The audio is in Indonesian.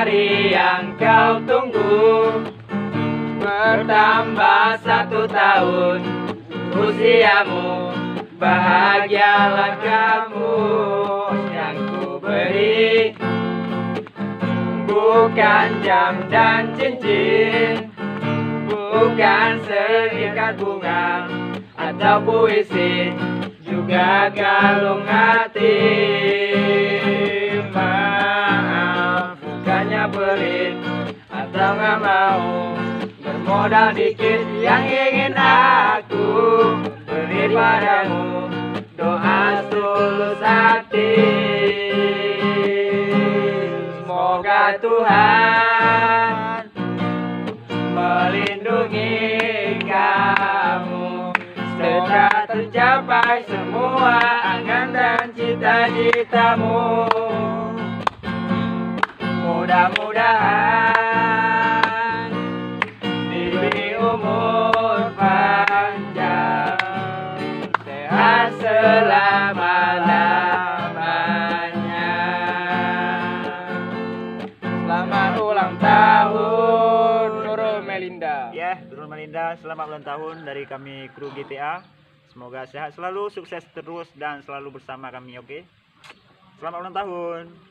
hari yang kau tunggu. Bertambah 1 tahun usiamu, bahagialah kamu. Yang ku beri bukan jam dan cincin, bukan seikat bunga atau puisi, juga kalung hati. Maaf, bukannya pelit atau gak mau, bermodal dikit yang ingin aku beri padamu, doa tulus hati. Semoga Tuhan melindungi kamu, semoga tercapai semua angan dan cita-citamu. Mudah-mudahan diberi umur panjang, sehat selama-lamanya. Selamat ulang tahun Nurul Melinda. Ya, Nurul Melinda, selamat ulang tahun dari kami kru GTA. Semoga sehat selalu, sukses terus dan selalu bersama kami, oke? Selamat ulang tahun.